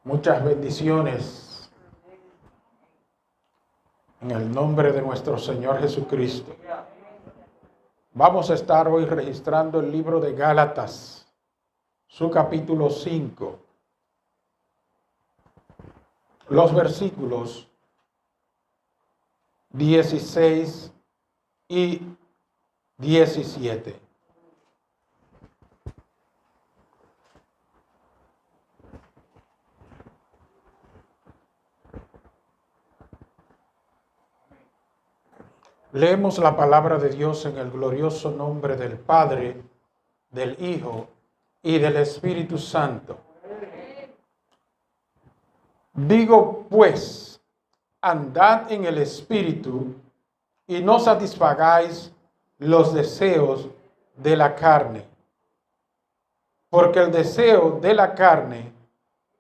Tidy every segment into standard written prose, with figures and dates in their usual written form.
Muchas bendiciones en el nombre de nuestro Señor Jesucristo. Vamos a estar hoy registrando el libro de Gálatas, su capítulo 5, los versículos 16 y 17. Leemos la palabra de Dios en el glorioso nombre del Padre, del Hijo y del Espíritu Santo. Digo pues, andad en el Espíritu y no satisfagáis los deseos de la carne. Porque el deseo de la carne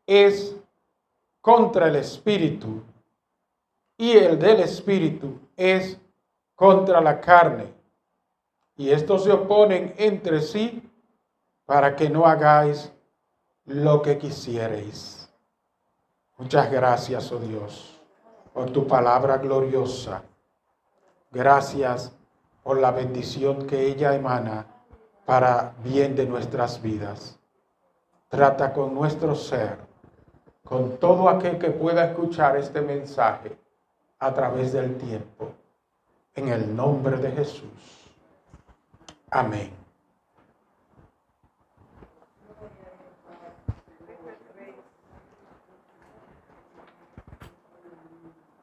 es contra el Espíritu y el del Espíritu es contra la carne, y estos se oponen entre sí para que no hagáis lo que quisiereis. Muchas gracias, oh Dios, por tu palabra gloriosa. Gracias por la bendición que ella emana para bien de nuestras vidas. Trata con nuestro ser, con todo aquel que pueda escuchar este mensaje a través del tiempo. En el nombre de Jesús. Amén.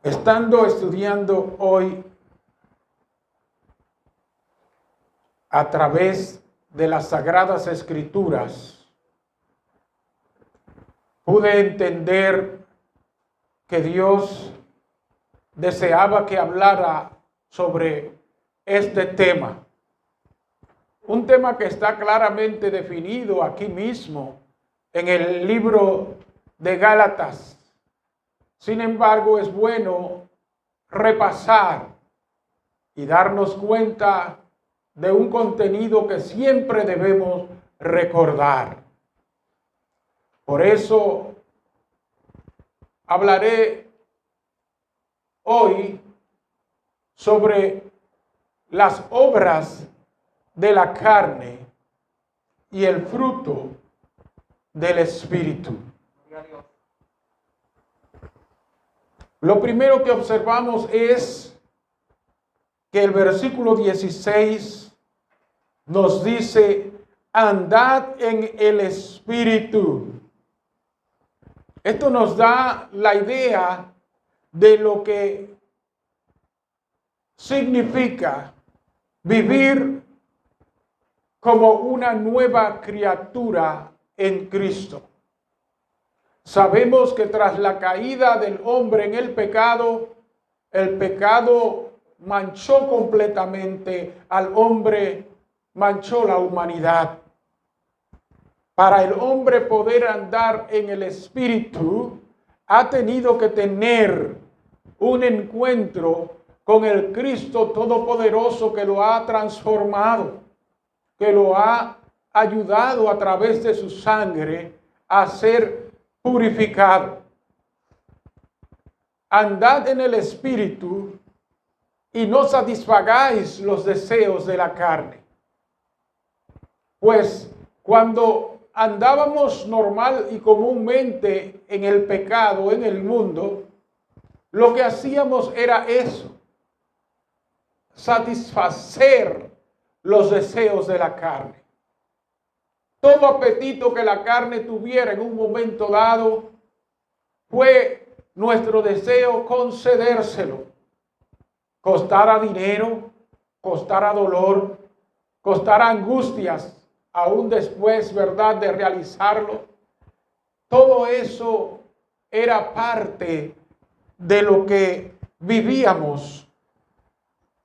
Estando estudiando hoy a través de las Sagradas Escrituras, pude entender que Dios deseaba que hablara sobre este tema. Un tema que está claramente definido aquí mismo en el libro de Gálatas. Sin embargo, es bueno repasar y darnos cuenta de un contenido que siempre debemos recordar. Por eso hablaré hoy sobre las obras de la carne y el fruto del Espíritu. Lo primero que observamos es que el versículo 16 nos dice: andad en el Espíritu. Esto nos da la idea de lo que significa vivir como una nueva criatura en Cristo. Sabemos que tras la caída del hombre en el pecado manchó completamente al hombre, manchó la humanidad. Para el hombre poder andar en el Espíritu, ha tenido que tener un encuentro con el Cristo Todopoderoso que lo ha transformado, que lo ha ayudado a través de su sangre a ser purificado. Andad en el Espíritu y no satisfagáis los deseos de la carne. Pues cuando andábamos normal y comúnmente en el pecado, en el mundo, lo que hacíamos era eso: satisfacer los deseos de la carne. Todo apetito que la carne tuviera en un momento dado, fue nuestro deseo concedérselo. Costara dinero, costara dolor, costara angustias, aún después, ¿verdad?, de realizarlo. Todo eso era parte de lo que vivíamos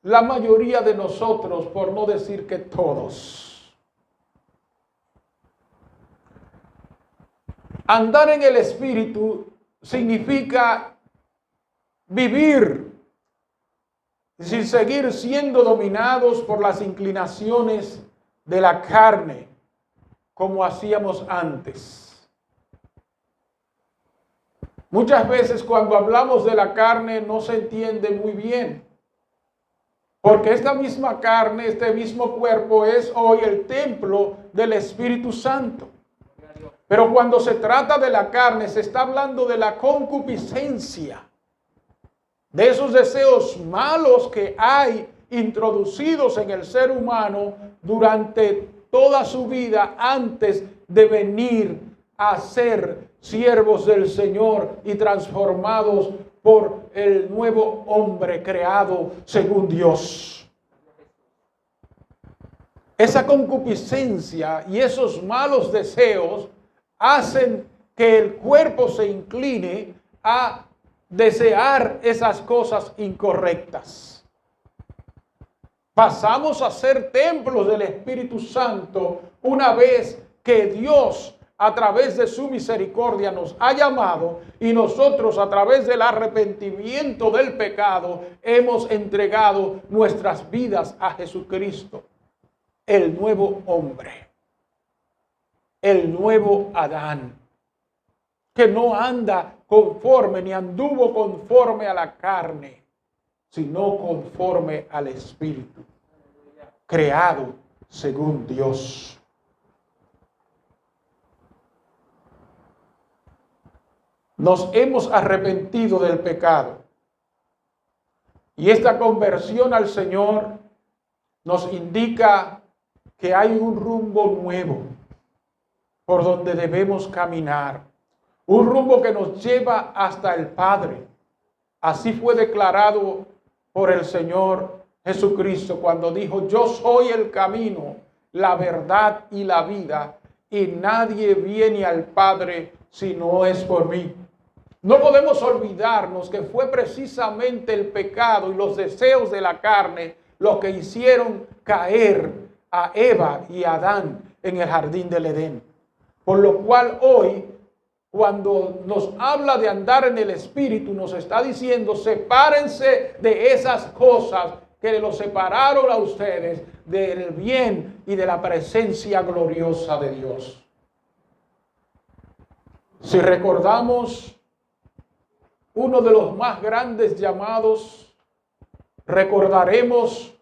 la mayoría de nosotros, por no decir que todos. Andar en el Espíritu significa vivir sin seguir siendo dominados por las inclinaciones de la carne, como hacíamos antes. Muchas veces cuando hablamos de la carne no se entiende muy bien, porque esta misma carne, este mismo cuerpo es hoy el templo del Espíritu Santo. Pero cuando se trata de la carne, se está hablando de la concupiscencia, de esos deseos malos que hay introducidos en el ser humano durante toda su vida antes de venir a ser siervos del Señor y transformados por el nuevo hombre creado según Dios. Esa concupiscencia y esos malos deseos hacen que el cuerpo se incline a desear esas cosas incorrectas. Pasamos a ser templos del Espíritu Santo una vez que Dios, a través de su misericordia, nos ha llamado y nosotros, a través del arrepentimiento del pecado, hemos entregado nuestras vidas a Jesucristo, el nuevo hombre, el nuevo Adán, que no anda conforme ni anduvo conforme a la carne, sino conforme al Espíritu, creado según Dios. Nos hemos arrepentido del pecado y esta conversión al Señor nos indica que hay un rumbo nuevo por donde debemos caminar, un rumbo que nos lleva hasta el Padre. Así fue declarado por el Señor Jesucristo cuando dijo: yo soy el camino, la verdad y la vida, y nadie viene al Padre si no es por mí. No podemos olvidarnos que fue precisamente el pecado y los deseos de la carne los que hicieron caer a Eva y a Adán en el jardín del Edén. Por lo cual hoy, cuando nos habla de andar en el Espíritu, nos está diciendo: sepárense de esas cosas que los separaron a ustedes del bien y de la presencia gloriosa de Dios. Si recordamos uno de los más grandes llamados, recordaremos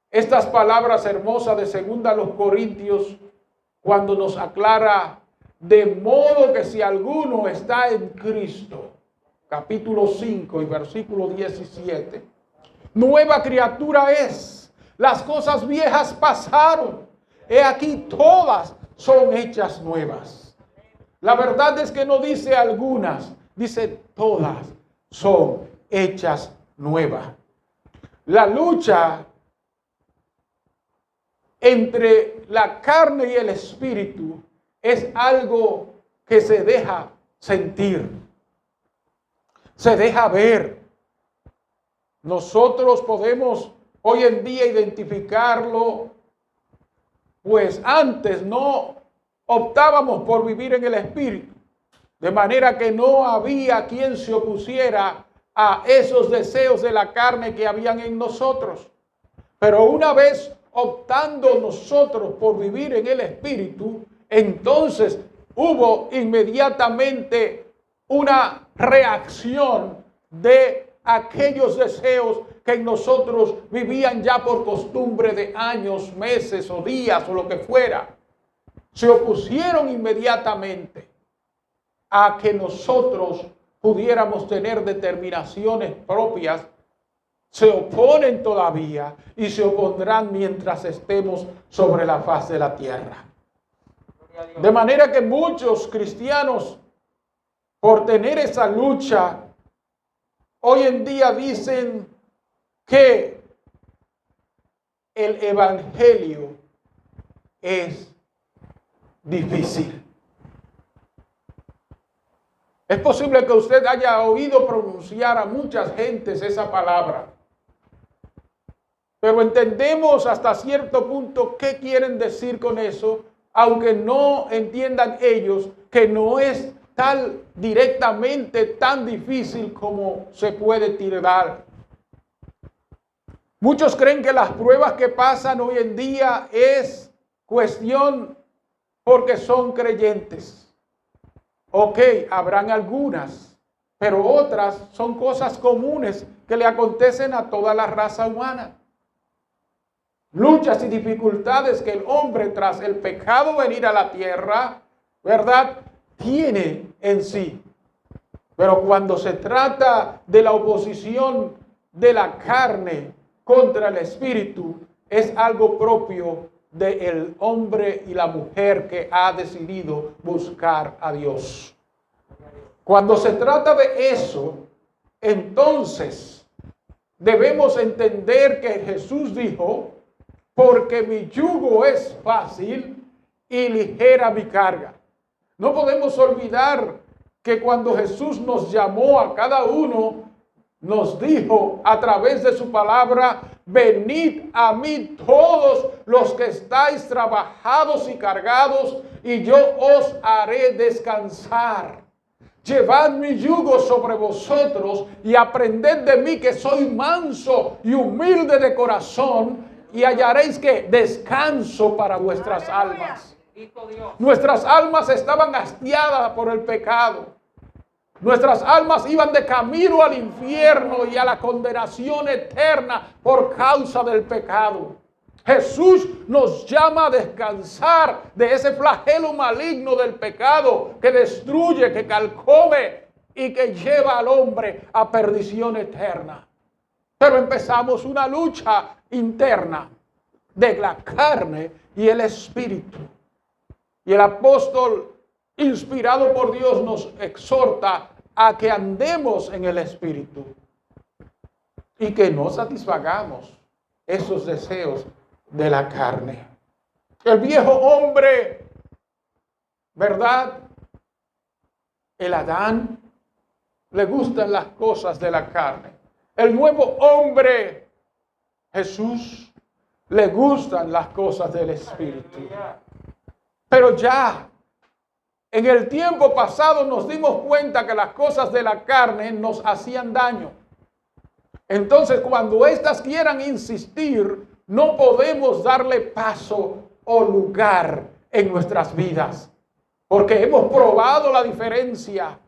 estas palabras hermosas de 2 Corintios, cuando nos aclara: de modo que si alguno está en Cristo, capítulo 5 y versículo 17, nueva criatura es, las cosas viejas pasaron, he aquí todas son hechas nuevas. La verdad es que no dice algunas, dice todas son hechas nuevas. La lucha entre la carne y el espíritu es algo que se deja sentir, se deja ver. Nosotros podemos hoy en día identificarlo, pues antes no optábamos por vivir en el espíritu, de manera que no había quien se opusiera a esos deseos de la carne que habían en nosotros. Pero una vez optando nosotros por vivir en el Espíritu, entonces hubo inmediatamente una reacción de aquellos deseos que en nosotros vivían ya por costumbre de años, meses o días o lo que fuera. Se opusieron inmediatamente a que nosotros pudiéramos tener determinaciones propias. Se oponen todavía y se opondrán mientras estemos sobre la faz de la tierra. De manera que muchos cristianos, por tener esa lucha, hoy en día dicen que el evangelio es difícil. Es posible que usted haya oído pronunciar a muchas gentes esa palabra, pero entendemos hasta cierto punto qué quieren decir con eso, aunque no entiendan ellos que no es tal directamente tan difícil como se puede tirar. Muchos creen que las pruebas que pasan hoy en día es cuestión porque son creyentes Ok, habrán algunas, pero otras son cosas comunes que le acontecen a toda la raza humana. Luchas y dificultades que el hombre, tras el pecado venir a la tierra, ¿verdad?, tiene en sí. Pero cuando se trata de la oposición de la carne contra el espíritu, es algo propio del hombre y la mujer que ha decidido buscar a Dios. Cuando se trata de eso, entonces debemos entender que Jesús dijo: porque mi yugo es fácil y ligera mi carga. No podemos olvidar que cuando Jesús nos llamó a cada uno, nos dijo a través de su palabra: venid a mí todos los que estáis trabajados y cargados, y yo os haré descansar. Llevad mi yugo sobre vosotros y aprended de mí, que soy manso y humilde de corazón, y hallaréis que descanso para vuestras almas. Nuestras almas estaban hastiadas por el pecado. Nuestras almas iban de camino al infierno y a la condenación eterna por causa del pecado. Jesús nos llama a descansar de ese flagelo maligno del pecado que destruye, que carcome y que lleva al hombre a perdición eterna. Pero empezamos una lucha interna de la carne y el espíritu. Y el apóstol, inspirado por Dios, nos exhorta a que andemos en el espíritu y que no satisfagamos esos deseos de la carne. El viejo hombre, ¿verdad?, el Adán, le gustan las cosas de la carne. El nuevo hombre, Jesús, le gustan las cosas del espíritu. Pero ya en el tiempo pasado nos dimos cuenta que las cosas de la carne nos hacían daño. Entonces, cuando éstas quieran insistir, no podemos darle paso o lugar en nuestras vidas, porque hemos probado la diferencia.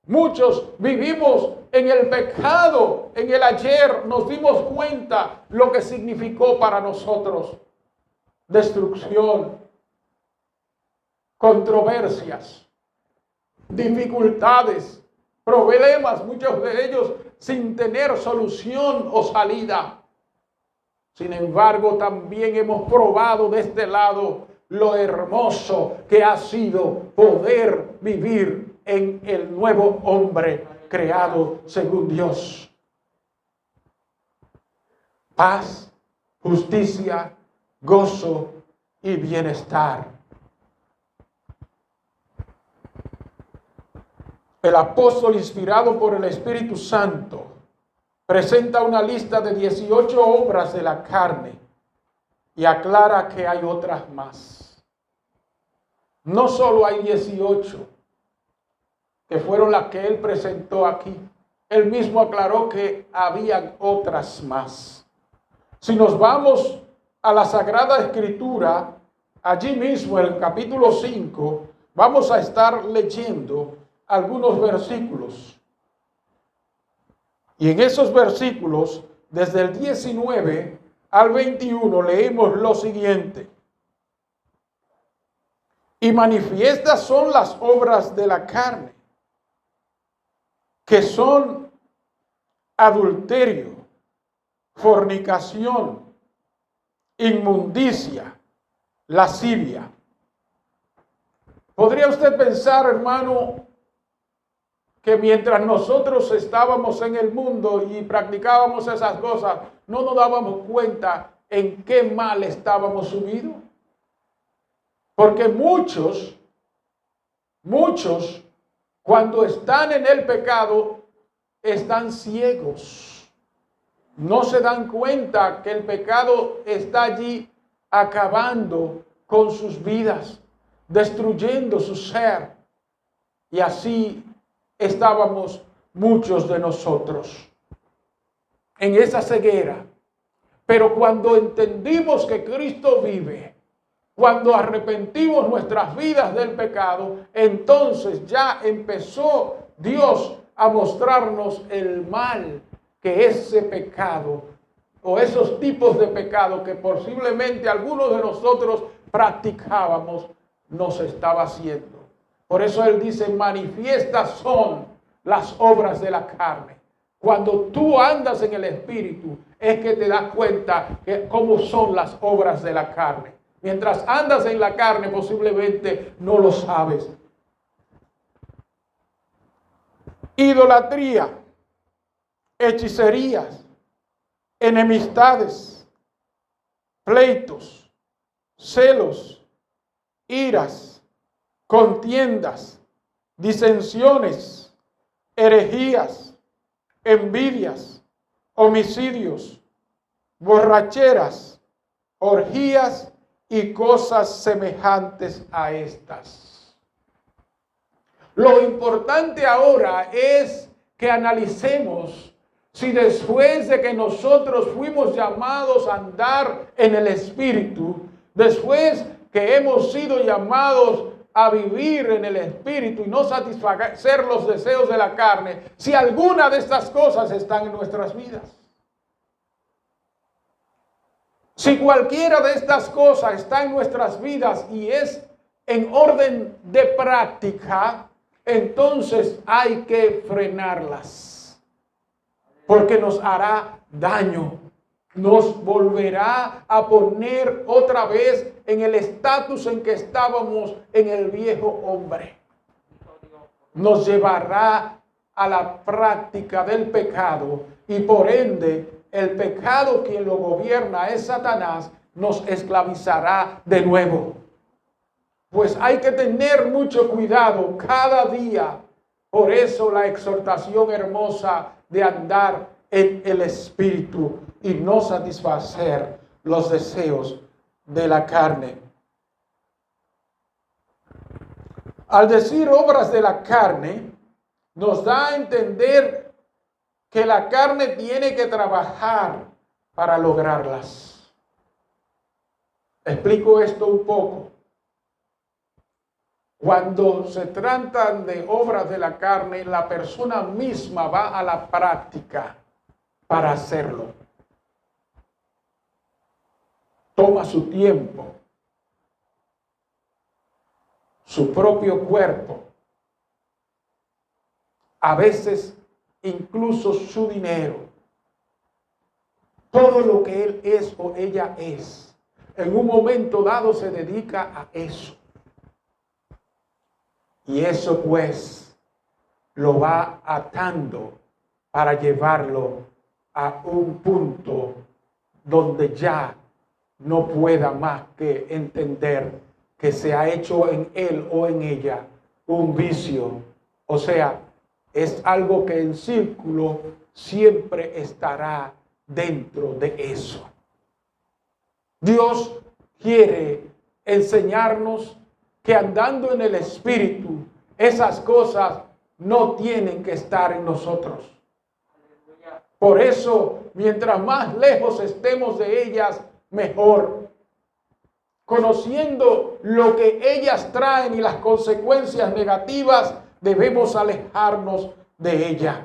Muchos vivimos en el pecado. En el ayer nos dimos cuenta lo que significó para nosotros: destrucción, controversias, dificultades, problemas, muchos de ellos sin tener solución o salida. Sin embargo, también hemos probado de este lado lo hermoso que ha sido poder vivir en el nuevo hombre creado según Dios. Paz, justicia, gozo y bienestar. El apóstol, inspirado por el Espíritu Santo, presenta una lista de 18 obras de la carne y aclara que hay otras más. No solo hay 18, que fueron las que él presentó aquí. Él mismo aclaró que habían otras más. Si nos vamos a la Sagrada Escritura, allí mismo en el capítulo 5, vamos a estar leyendo algunos versículos. Y en esos versículos, desde el 19 al 21, leemos lo siguiente: y manifiestas son las obras de la carne, que son adulterio, fornicación, inmundicia, lascivia. ¿Podría usted pensar, hermano, que mientras nosotros estábamos en el mundo y practicábamos esas cosas, no nos dábamos cuenta en qué mal estábamos sumidos? Porque muchos, cuando están en el pecado, están ciegos. No se dan cuenta que el pecado está allí acabando con sus vidas, destruyendo su ser. Y así estábamos muchos de nosotros en esa ceguera. Pero cuando entendimos que Cristo vive, Cuando arrepentimos nuestras vidas del pecado, entonces ya empezó Dios a mostrarnos el mal que ese pecado o esos tipos de pecado que posiblemente algunos de nosotros practicábamos nos estaba haciendo. Por eso Él dice, manifiestas son las obras de la carne. Cuando tú andas en el Espíritu, es que te das cuenta de cómo son las obras de la carne. Mientras andas en la carne, posiblemente no lo sabes. Idolatría, hechicerías, enemistades, pleitos, celos, iras, contiendas, disensiones, herejías, envidias, homicidios, borracheras, orgías y cosas semejantes a estas. Lo importante ahora es que analicemos si después de que nosotros fuimos llamados a andar en el Espíritu, después que hemos sido llamados a vivir en el Espíritu y no satisfacer los deseos de la carne, si alguna de estas cosas están en nuestras vidas. Si cualquiera de estas cosas está en nuestras vidas y es en orden de práctica, entonces hay que frenarlas, porque nos hará daño, nos volverá a poner otra vez en el estatus en que estábamos en el viejo hombre. Nos llevará a la práctica del pecado y por ende el pecado quien lo gobierna es Satanás, nos esclavizará de nuevo. Pues hay que tener mucho cuidado cada día. Por eso la exhortación hermosa de andar en el Espíritu y no satisfacer los deseos de la carne. Al decir obras de la carne, nos da a entender que la carne tiene que trabajar para lograrlas. Explico esto un poco. Cuando se tratan de obras de la carne, la persona misma va a la práctica para hacerlo. Toma su tiempo, su propio cuerpo, a veces incluso su dinero, todo lo que él es o ella es, en un momento dado se dedica a eso. Y eso pues lo va atando para llevarlo a un punto donde ya no pueda más que entender que se ha hecho en él o en ella un vicio. O sea, es algo que en círculo siempre estará dentro de eso. Dios quiere enseñarnos que andando en el Espíritu, esas cosas no tienen que estar en nosotros. Por eso, mientras más lejos estemos de ellas, mejor. Conociendo lo que ellas traen y las consecuencias negativas, debemos alejarnos de ellas.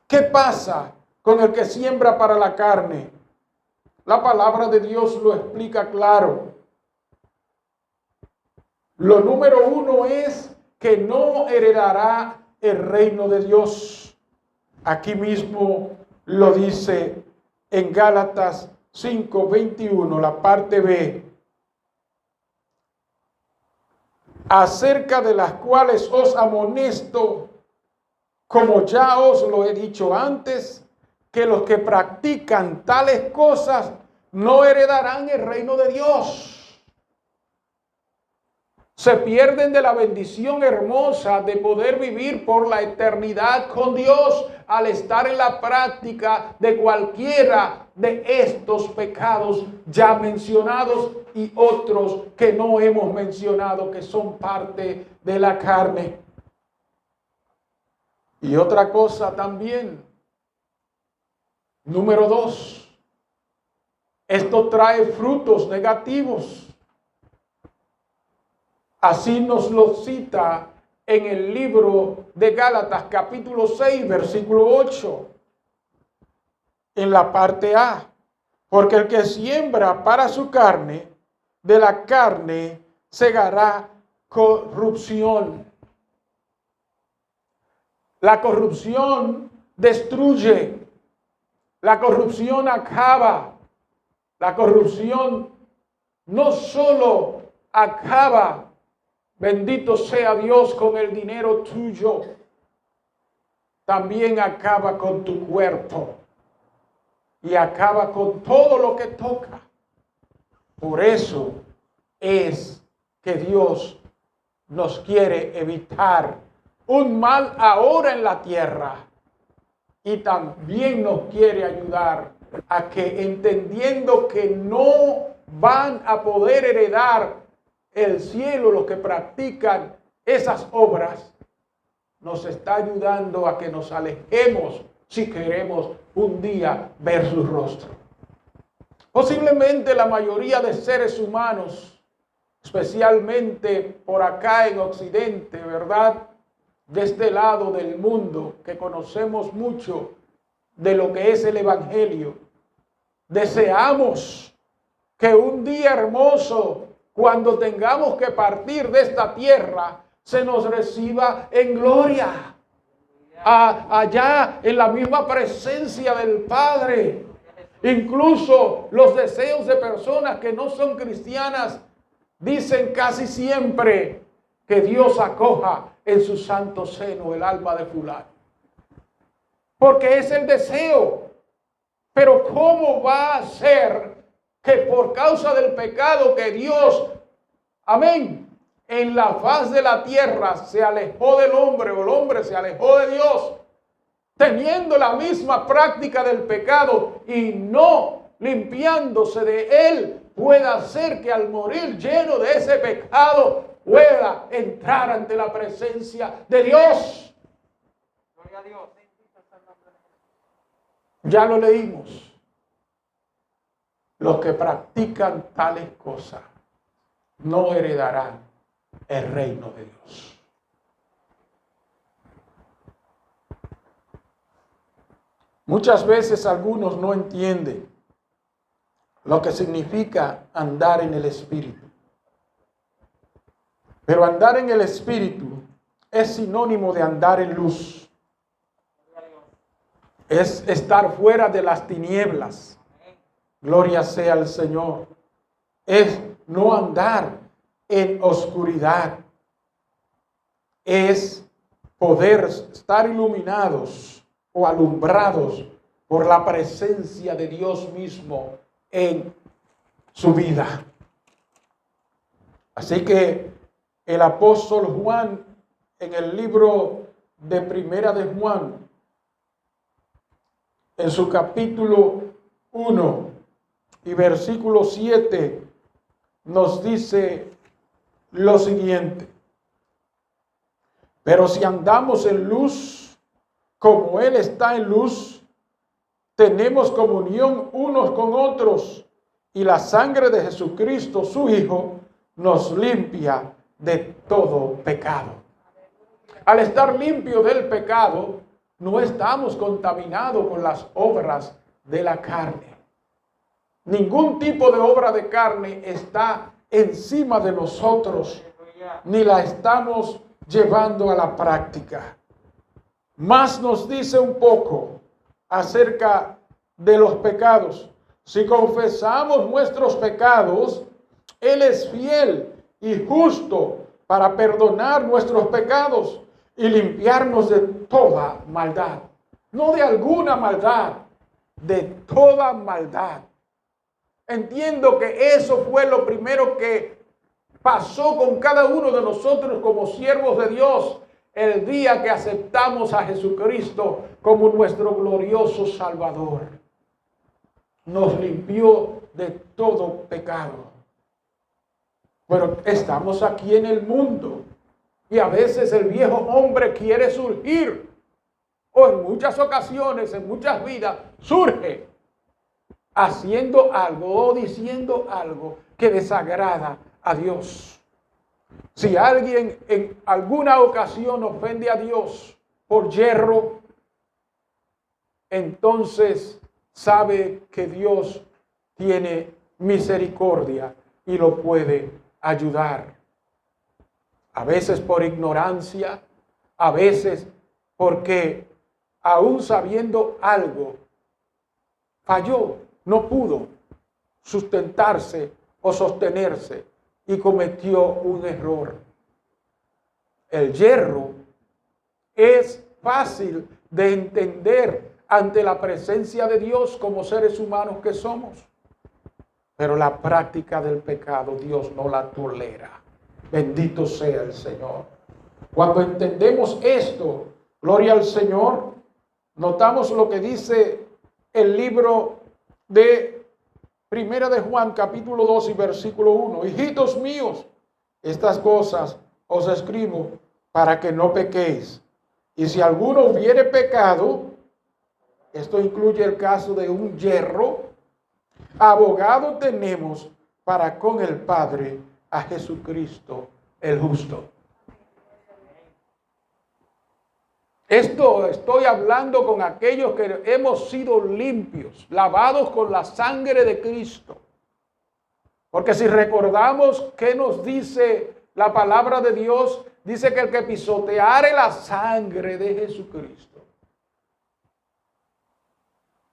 ¿Qué pasa con el que siembra para la carne? La palabra de Dios lo explica claro. Lo número uno es que no heredará el reino de Dios. Aquí mismo lo dice en Gálatas 5:21, la parte B. Acerca de las cuales os amonesto, como ya os lo he dicho antes, que los que practican tales cosas no heredarán el reino de Dios. Se pierden de la bendición hermosa de poder vivir por la eternidad con Dios al estar en la práctica de cualquiera de estos pecados ya mencionados y otros que no hemos mencionado que son parte de la carne. Y otra cosa también, número 2, Esto trae frutos negativos. Así nos lo cita en el libro de Gálatas, capítulo 6, versículo 8, en la parte A. Porque el que siembra para su carne, de la carne segará corrupción. La corrupción destruye. La corrupción acaba. La corrupción no solo acaba, bendito sea Dios, con el dinero tuyo, también acaba con tu cuerpo y acaba con todo lo que toca. Por eso es que Dios nos quiere evitar un mal ahora en la tierra y también nos quiere ayudar a que, entendiendo que no van a poder heredar el cielo los que practican esas obras, nos está ayudando a que nos alejemos si queremos un día ver su rostro. Posiblemente la mayoría de seres humanos, especialmente por acá en Occidente, ¿verdad?, de este lado del mundo, que conocemos mucho de lo que es el Evangelio, deseamos que un día hermoso, cuando tengamos que partir de esta tierra, se nos reciba en gloria, allá en la misma presencia del Padre. Incluso los deseos de personas que no son cristianas dicen casi siempre que Dios acoja en su santo seno el alma de fulano, porque es el deseo. Pero ¿cómo va a ser que por causa del pecado que Dios, amén, en la faz de la tierra se alejó del hombre, o el hombre se alejó de Dios, teniendo la misma práctica del pecado y no limpiándose de él, pueda ser que al morir lleno de ese pecado pueda entrar ante la presencia de Dios? Gloria a Dios. Ya lo leímos. Los que practican tales cosas no heredarán el reino de Dios. Muchas veces algunos no entienden lo que significa andar en el Espíritu. Pero andar en el Espíritu es sinónimo de andar en luz. Es estar fuera de las tinieblas. Gloria sea al Señor. Es no andar en oscuridad. Es poder estar iluminados o alumbrados por la presencia de Dios mismo en su vida. Así que el apóstol Juan, en el libro de Primera de Juan, en su capítulo 1 y versículo 7, nos dice lo siguiente: pero si andamos en luz, como Él está en luz, tenemos comunión unos con otros, y la sangre de Jesucristo, su Hijo, nos limpia de todo pecado. Al estar limpio del pecado, no estamos contaminados con las obras de la carne. Ningún tipo de obra de carne está encima de nosotros, ni la estamos llevando a la práctica. Más nos dice un poco acerca de los pecados. Si confesamos nuestros pecados, Él es fiel y justo para perdonar nuestros pecados y limpiarnos de toda maldad. No de alguna maldad, de toda maldad. Entiendo que eso fue lo primero que pasó con cada uno de nosotros como siervos de Dios el día que aceptamos a Jesucristo como nuestro glorioso Salvador. Nos limpió de todo pecado. Pero estamos aquí en el mundo y a veces el viejo hombre quiere surgir, o en muchas ocasiones, en muchas vidas, surge haciendo algo o diciendo algo que desagrada a Dios. Si alguien en alguna ocasión ofende a Dios por yerro, entonces sabe que Dios tiene misericordia y lo puede ayudar. A veces por ignorancia, a veces porque aún sabiendo algo, falló, no pudo sustentarse o sostenerse y cometió un error. El yerro es fácil de entender ante la presencia de Dios como seres humanos que somos. Pero la práctica del pecado Dios no la tolera. Bendito sea el Señor. Cuando entendemos esto, gloria al Señor, notamos lo que dice el libro de Primera de Juan, capítulo 2 y versículo 1. Hijitos míos, estas cosas os escribo para que no pequéis. Y si alguno hubiere pecado, esto incluye el caso de un yerro, abogado tenemos para con el Padre a Jesucristo el justo. Esto estoy hablando con aquellos que hemos sido limpios, lavados con la sangre de Cristo. Porque si recordamos qué nos dice la palabra de Dios, dice que el que pisoteare la sangre de Jesucristo,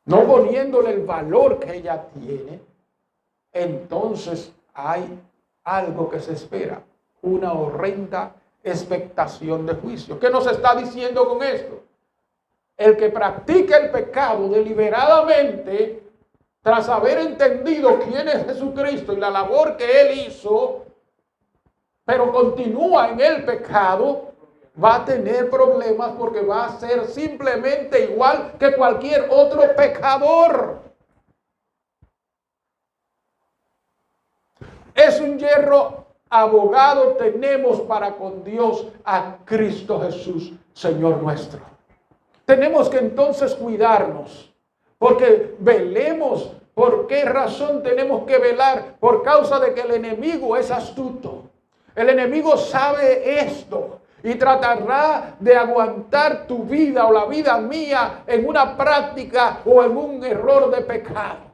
no poniéndole el valor que ella tiene, entonces hay algo que se espera, una horrenda expectación de juicio. ¿Qué nos está diciendo con esto? El que practica el pecado deliberadamente, tras haber entendido quién es Jesucristo y la labor que Él hizo, pero continúa en el pecado, va a tener problemas porque va a ser simplemente igual que cualquier otro pecador. Es un yerro abogado tenemos para con Dios a Cristo Jesús, Señor nuestro. Tenemos que entonces cuidarnos, porque velemos. ¿Por qué razón tenemos que velar? Por causa de que el enemigo es astuto. El enemigo sabe esto y tratará de aguantar tu vida o la vida mía en una práctica o en un error de pecado.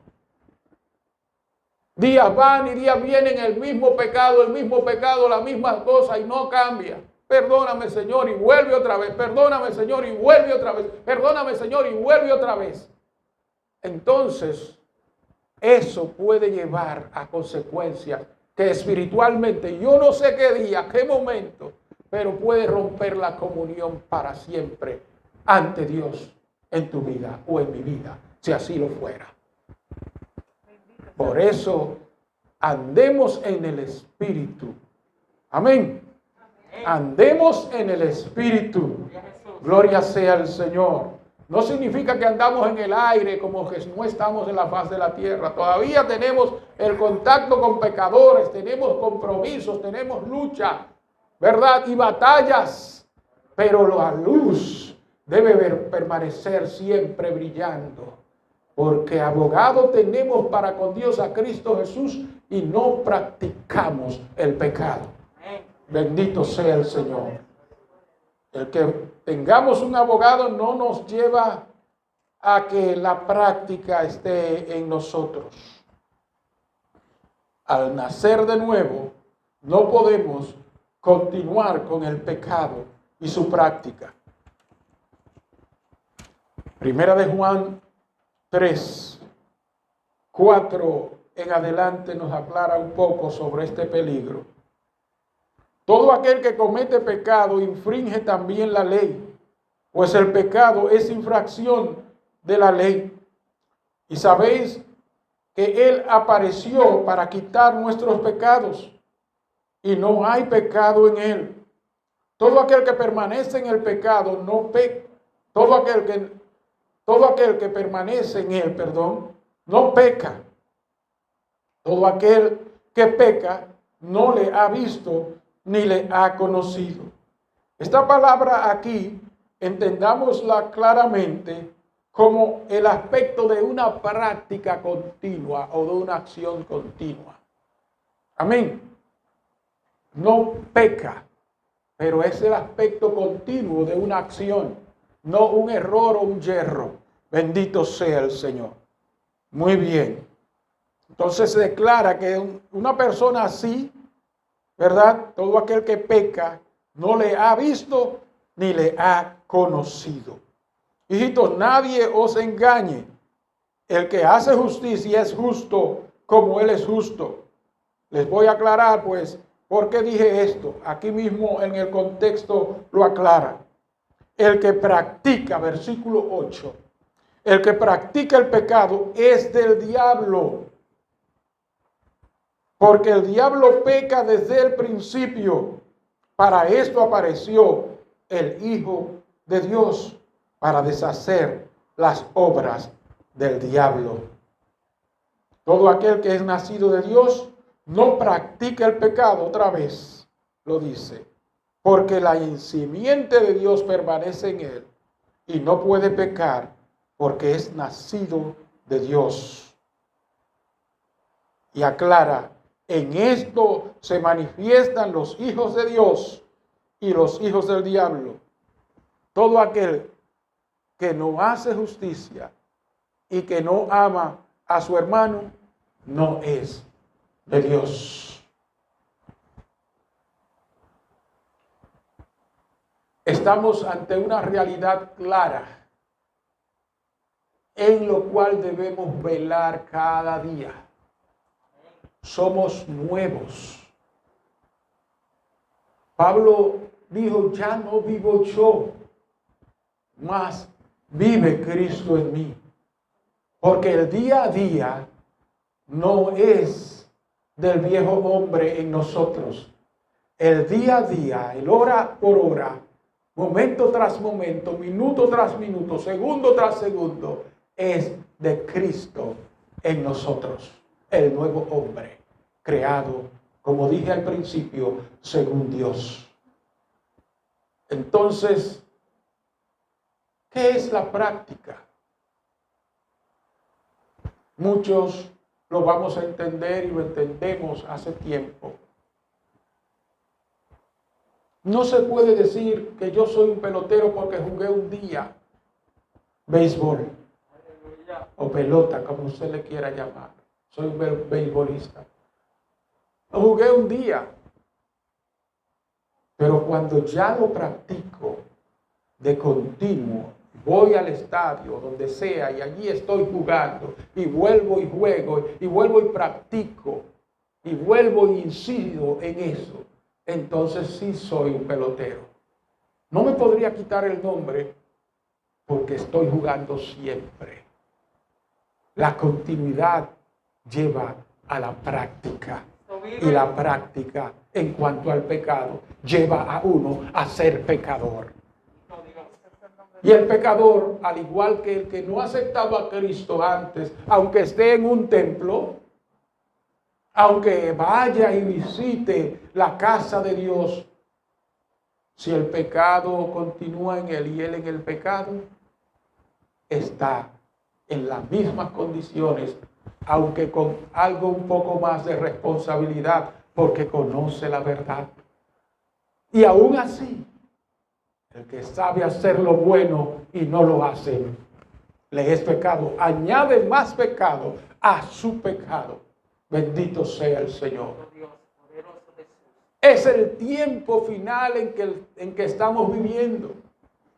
Días van y días vienen el mismo pecado, la misma cosa y no cambia. Perdóname, Señor, y vuelve otra vez. Perdóname, Señor, y vuelve otra vez. Perdóname, Señor, y vuelve otra vez. Entonces, eso puede llevar a consecuencias que espiritualmente, yo no sé qué día, qué momento, pero puede romper la comunión para siempre ante Dios en tu vida o en mi vida, si así lo fuera. Por eso, andemos en el Espíritu. Amén. Andemos en el Espíritu. Gloria sea al Señor. No significa que andamos en el aire como que no estamos en la faz de la tierra. Todavía tenemos el contacto con pecadores, tenemos compromisos, tenemos lucha, ¿verdad? Y batallas. Pero la luz debe permanecer siempre brillando. Porque abogado tenemos para con Dios a Cristo Jesús y no practicamos el pecado. Bendito sea el Señor. El que tengamos un abogado no nos lleva a que la práctica esté en nosotros. Al nacer de nuevo, no podemos continuar con el pecado y su práctica. Primera de Juan 3, 4 en adelante nos aclara un poco sobre este peligro. Todo aquel que comete pecado infringe también la ley, pues el pecado es infracción de la ley. Y sabéis que Él apareció para quitar nuestros pecados, y no hay pecado en Él. Todo aquel que permanece en el pecado no peca. Todo aquel que permanece en Él, no peca. Todo aquel que peca no le ha visto ni le ha conocido. Esta palabra aquí, entendámosla claramente como el aspecto de una práctica continua o de una acción continua. Amén. No peca, pero es el aspecto continuo de una acción, no un error o un yerro. Bendito sea el Señor. Muy bien. Entonces se declara que una persona así, ¿verdad? Todo aquel que peca no le ha visto ni le ha conocido. Hijitos, nadie os engañe. El que hace justicia es justo como Él es justo. Les voy a aclarar, pues, por qué dije esto. Aquí mismo en el contexto lo aclara. El que practica, versículo 8, el que practica el pecado es del diablo. Porque el diablo peca desde el principio. Para esto apareció el Hijo de Dios, para deshacer las obras del diablo. Todo aquel que es nacido de Dios no practica el pecado, otra vez lo dice, porque la simiente de Dios permanece en él y no puede pecar porque es nacido de Dios. Y aclara, en esto se manifiestan los hijos de Dios y los hijos del diablo. Todo aquel que no hace justicia y que no ama a su hermano, no es de Dios. Estamos ante una realidad clara en lo cual debemos velar cada día. Somos nuevos. Pablo dijo, ya no vivo yo, mas vive Cristo en mí. Porque el día a día no es del viejo hombre en nosotros. El día a día, el hora por hora, momento tras momento, minuto tras minuto, segundo tras segundo, es de Cristo en nosotros. El nuevo hombre, creado, como dije al principio, según Dios. Entonces, ¿qué es la práctica? Muchos lo vamos a entender y lo entendemos hace tiempo. No se puede decir que yo soy un pelotero porque jugué un día béisbol o pelota, como usted le quiera llamar. Soy un beisbolista. Lo jugué un día, pero cuando ya lo practico de continuo, voy al estadio, donde sea, y allí estoy jugando, y vuelvo y juego, y vuelvo y practico, y vuelvo y incido en eso, entonces sí soy un pelotero. No me podría quitar el nombre porque estoy jugando siempre. La continuidad lleva a la práctica. Y la práctica en cuanto al pecado lleva a uno a ser pecador. Y el pecador, al igual que el que no ha aceptado a Cristo antes, aunque esté en un templo, aunque vaya y visite la casa de Dios, si el pecado continúa en él y él en el pecado, está en las mismas condiciones, aunque con algo un poco más de responsabilidad, porque conoce la verdad. Y aún así, el que sabe hacer lo bueno y no lo hace, le es pecado. Añade más pecado a su pecado. Bendito sea el Señor. Es el tiempo final en que estamos viviendo.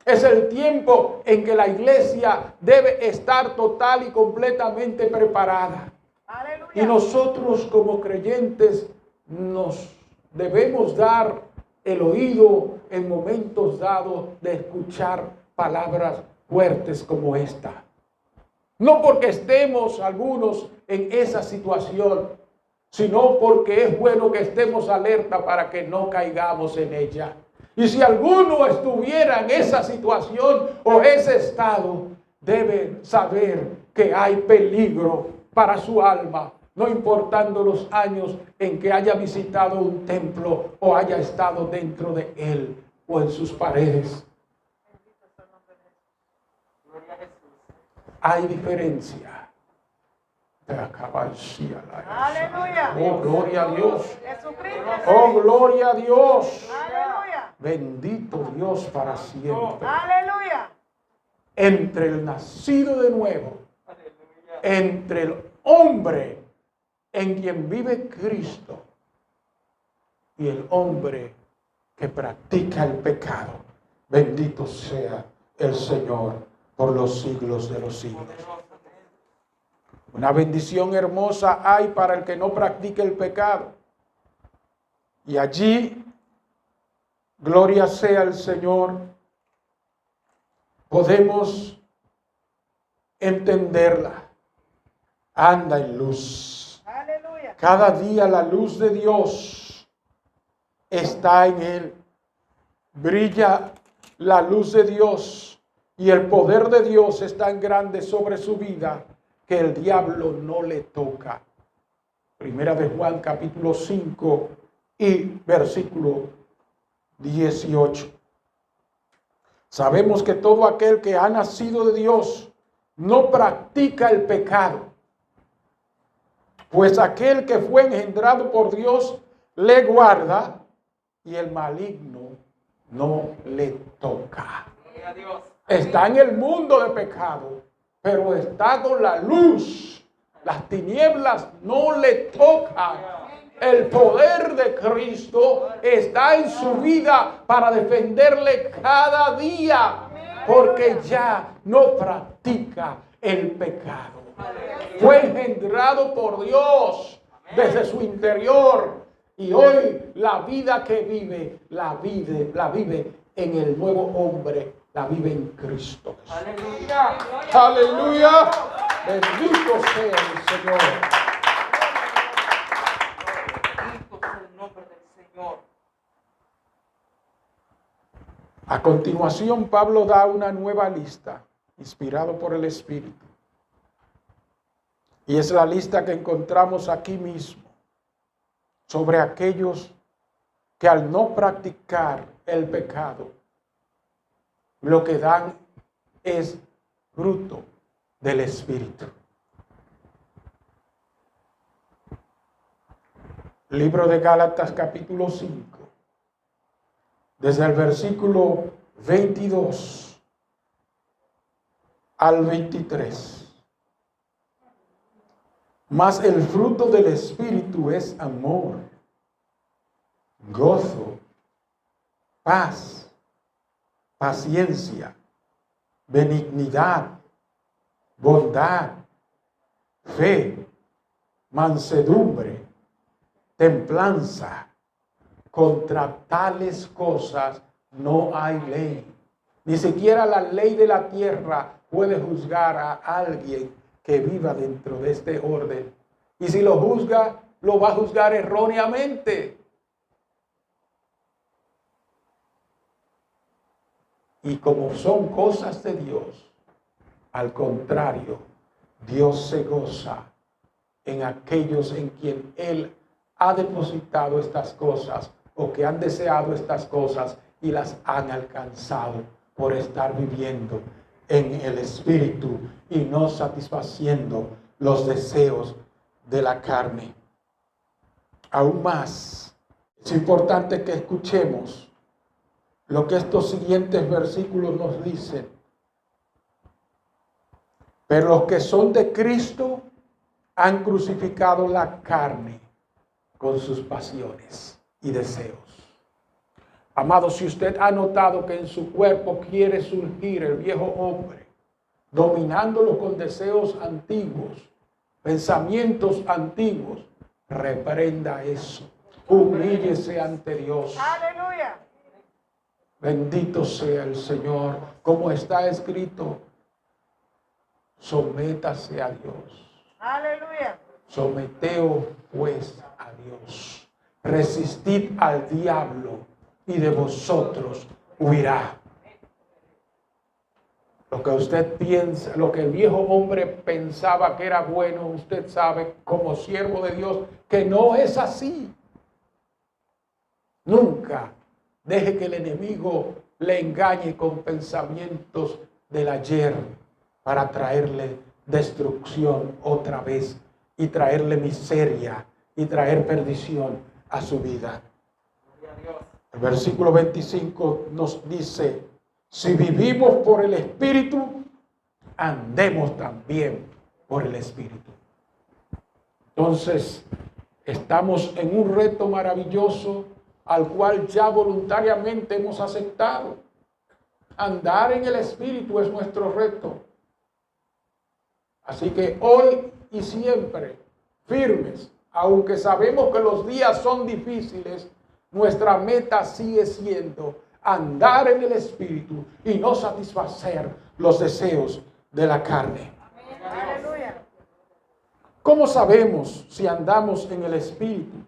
Es el tiempo en que la iglesia debe estar total y completamente preparada. ¡Aleluya! Y nosotros como creyentes nos debemos dar el oído en momentos dados de escuchar palabras fuertes como esta. No porque estemos algunos en esa situación, sino porque es bueno que estemos alerta para que no caigamos en ella. Y si alguno estuviera en esa situación o ese estado, debe saber que hay peligro para su alma, no importando los años en que haya visitado un templo o haya estado dentro de él o en sus paredes. hay diferencia. Aleluya. Oh, gloria a Dios. Jesucristo. Oh, gloria a Dios. Aleluya. Bendito Dios para siempre. Aleluya. Entre el nacido de nuevo, entre el hombre en quien vive Cristo y el hombre que practica el pecado. Bendito sea el Señor por los siglos de los siglos. Una bendición hermosa hay para el que no practique el pecado. Y allí, gloria sea el Señor, podemos entenderla. Anda en luz. Aleluya. Cada día la luz de Dios está en él. Brilla la luz de Dios y el poder de Dios es tan grande sobre su vida que el diablo no le toca. Primera de Juan capítulo 5 y versículo 18. Sabemos que todo aquel que ha nacido de Dios no practica el pecado, pues aquel que fue engendrado por Dios le guarda y el maligno no le toca. Está en el mundo de pecado, pero está con la luz. Las tinieblas no le tocan. El poder de Cristo está en su vida para defenderle cada día, porque ya no practica el pecado. Fue engendrado por Dios desde su interior y hoy la vida que vive, la vive en el nuevo hombre, la vive en Cristo. Aleluya. Aleluya. Bendito sea el Señor. Bendito sea el nombre del Señor. A continuación, Pablo da una nueva lista, inspirado por el Espíritu. Y es la lista que encontramos aquí mismo, sobre aquellos que al no practicar el pecado, lo que dan es fruto del Espíritu. Libro de Gálatas capítulo 5, desde el versículo 22 al 23. Mas el fruto del Espíritu es amor, gozo, paz, paciencia, benignidad, bondad, fe, mansedumbre, templanza. Contra tales cosas no hay ley. Ni siquiera la ley de la tierra puede juzgar a alguien que viva dentro de este orden. Y si lo juzga, lo va a juzgar erróneamente. Y como son cosas de Dios, al contrario, Dios se goza en aquellos en quien Él ha depositado estas cosas o que han deseado estas cosas y las han alcanzado por estar viviendo en el Espíritu y no satisfaciendo los deseos de la carne. Aún más, es importante que escuchemos lo que estos siguientes versículos nos dicen. Pero los que son de Cristo han crucificado la carne con sus pasiones y deseos. Amado, si usted ha notado que en su cuerpo quiere surgir el viejo hombre, dominándolo con deseos antiguos, pensamientos antiguos, reprenda eso. Humíllese ante Dios. Aleluya. Bendito sea el Señor. Como está escrito, sométase a Dios. Aleluya. Someteos pues a Dios. Resistid al diablo y de vosotros huirá. Lo que usted piensa, lo que el viejo hombre pensaba que era bueno, usted sabe como siervo de Dios que no es así. Nunca deje que el enemigo le engañe con pensamientos del ayer. para traerle destrucción otra vez y traerle miseria y traer perdición a su vida. El versículo 25 nos dice, si vivimos por el Espíritu, andemos también por el Espíritu. Entonces, estamos en un reto maravilloso al cual ya voluntariamente hemos aceptado. Andar en el Espíritu es nuestro reto. Así que hoy y siempre, firmes, aunque sabemos que los días son difíciles, nuestra meta sigue siendo andar en el Espíritu y no satisfacer los deseos de la carne. Aleluya. ¿Cómo sabemos si andamos en el Espíritu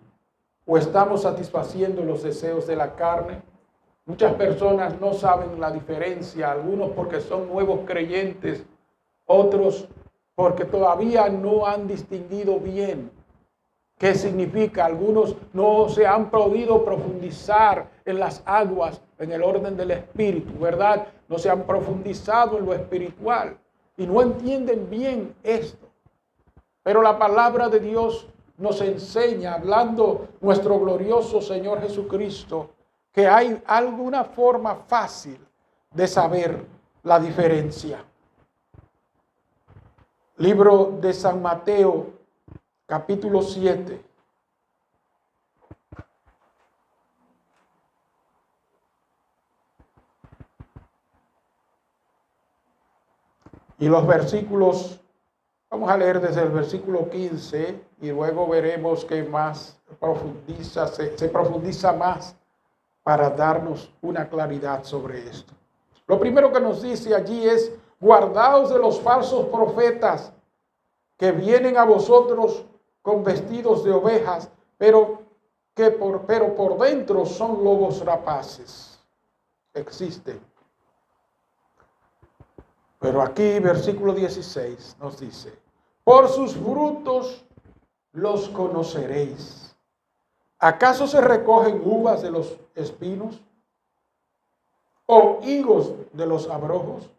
o estamos satisfaciendo los deseos de la carne? Muchas personas no saben la diferencia, algunos porque son nuevos creyentes, otros porque todavía no han distinguido bien qué significa. Algunos no se han podido profundizar en las aguas, en el orden del Espíritu, ¿verdad? No se han profundizado en lo espiritual y no entienden bien esto. Pero la palabra de Dios nos enseña, hablando nuestro glorioso Señor Jesucristo, que hay alguna forma fácil de saber la diferencia. Libro de San Mateo, capítulo 7. Y los versículos, vamos a leer desde el versículo 15 y luego veremos que más profundiza, se profundiza más para darnos una claridad sobre esto. Lo primero que nos dice allí es, guardaos de los falsos profetas que vienen a vosotros con vestidos de ovejas, pero por dentro son lobos rapaces. Existen. Pero aquí, versículo 16, nos dice, por sus frutos los conoceréis. ¿Acaso se recogen uvas de los espinos o higos de los abrojos?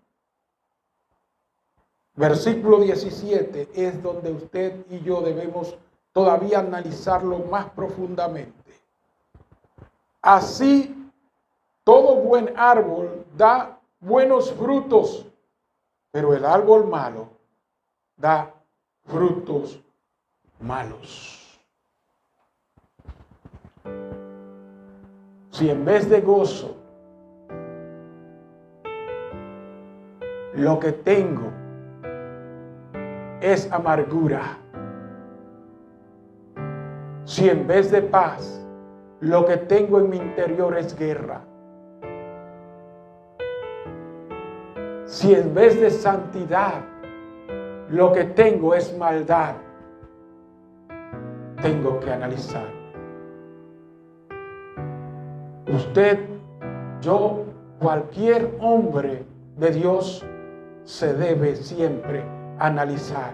Versículo 17 es donde usted y yo debemos todavía analizarlo más profundamente. Así, todo buen árbol da buenos frutos, pero el árbol malo da frutos malos. Si en vez de gozo, lo que tengo es amargura, si en vez de paz, lo que tengo en mi interior es guerra, si en vez de santidad, lo que tengo es maldad, tengo que analizar. Usted, yo, cualquier hombre de Dios se debe siempre analizar.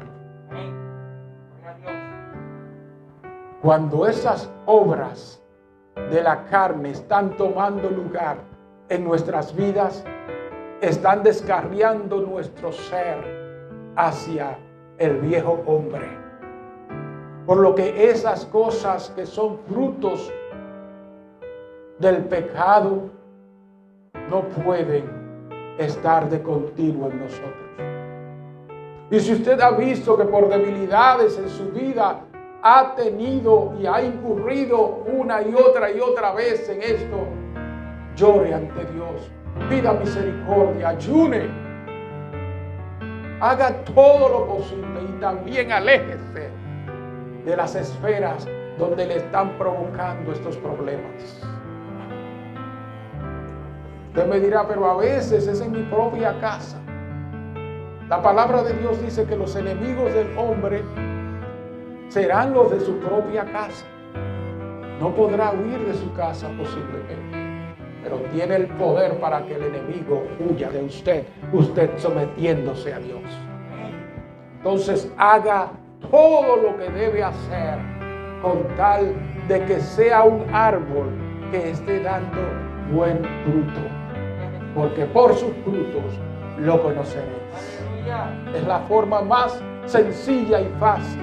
Cuando esas obras de la carne están tomando lugar en nuestras vidas, están descarriando nuestro ser hacia el viejo hombre. Por lo que esas cosas que son frutos del pecado no pueden estar de continuo en nosotros. Y si usted ha visto que por debilidades en su vida ha tenido y ha incurrido una y otra vez en esto, llore ante Dios, pida misericordia, ayune, haga todo lo posible y también aléjese de las esferas donde le están provocando estos problemas. Usted me dirá, pero a veces es en mi propia casa. La palabra de Dios dice que los enemigos del hombre serán los de su propia casa. No podrá huir de su casa posiblemente, pero tiene el poder para que el enemigo huya de usted, usted sometiéndose a Dios. Entonces haga todo lo que debe hacer con tal de que sea un árbol que esté dando buen fruto, porque por sus frutos lo conoceréis. Es la forma más sencilla y fácil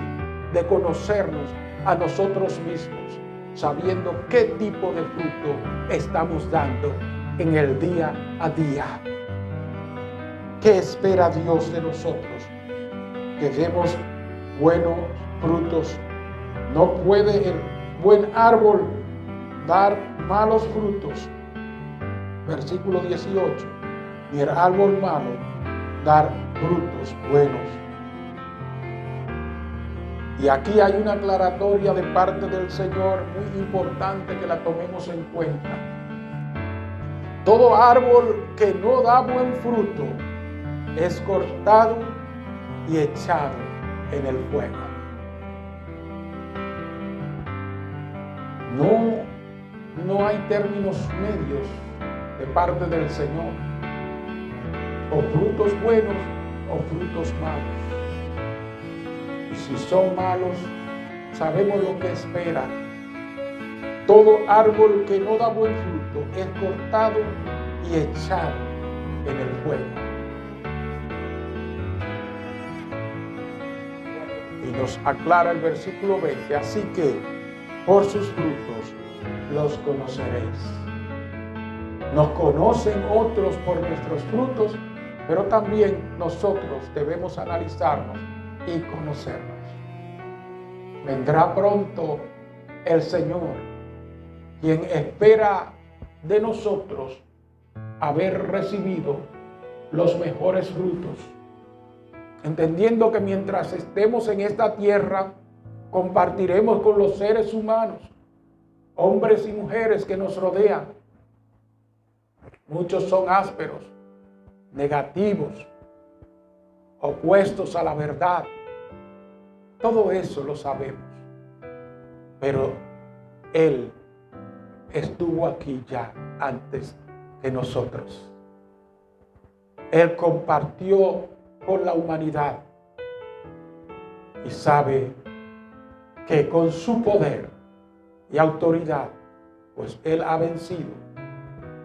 de conocernos a nosotros mismos, sabiendo qué tipo de fruto estamos dando en el día a día. ¿Qué espera Dios de nosotros? Que demos buenos frutos. No puede el buen árbol dar malos frutos. Versículo 18. Ni el árbol malo dar frutos buenos. Y aquí hay una aclaratoria de parte del Señor muy importante que la tomemos en cuenta. Todo árbol que no da buen fruto es cortado y echado en el fuego. No hay términos medios de parte del Señor. O frutos buenos o frutos malos. Y si son malos, sabemos lo que espera. Todo árbol que no da buen fruto es cortado y echado en el fuego. Y nos aclara el versículo 20. Así que por sus frutos los conoceréis. Nos conocen otros por nuestros frutos, pero también nosotros debemos analizarnos y conocernos. Vendrá pronto el Señor, quien espera de nosotros haber recibido los mejores frutos, entendiendo que mientras estemos en esta tierra, compartiremos con los seres humanos, hombres y mujeres que nos rodean. Muchos son ásperos, negativos, opuestos a la verdad. Todo eso lo sabemos. Pero Él estuvo aquí ya antes que nosotros. Él compartió con la humanidad y sabe que con su poder y autoridad, pues Él ha vencido,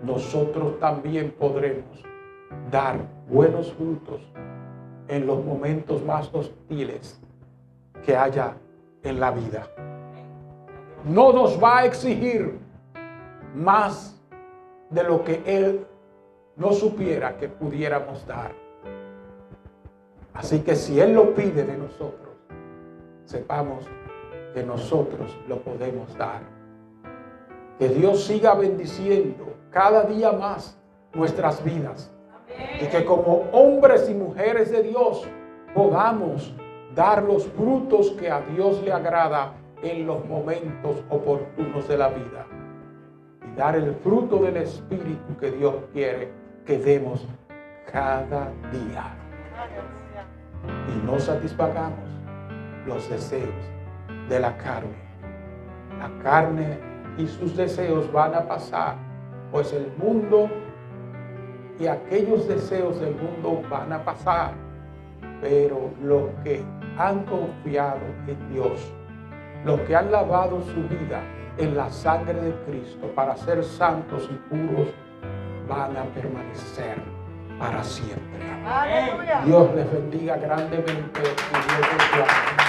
nosotros también podremos dar buenos frutos en los momentos más hostiles que haya en la vida. No nos va a exigir más de lo que Él no supiera que pudiéramos dar. Así que si Él lo pide de nosotros, sepamos que nosotros lo podemos dar. Que Dios siga bendiciendo cada día más nuestras vidas. Y que como hombres y mujeres de Dios podamos dar los frutos que a Dios le agrada en los momentos oportunos de la vida. Y dar el fruto del Espíritu que Dios quiere que demos cada día. Y no satisfagamos los deseos de la carne. La carne y sus deseos van a pasar, pues el mundo y aquellos deseos del mundo van a pasar, pero los que han confiado en Dios, los que han lavado su vida en la sangre de Cristo para ser santos y puros, van a permanecer para siempre. Aleluya. Dios les bendiga grandemente y Dios les guarde.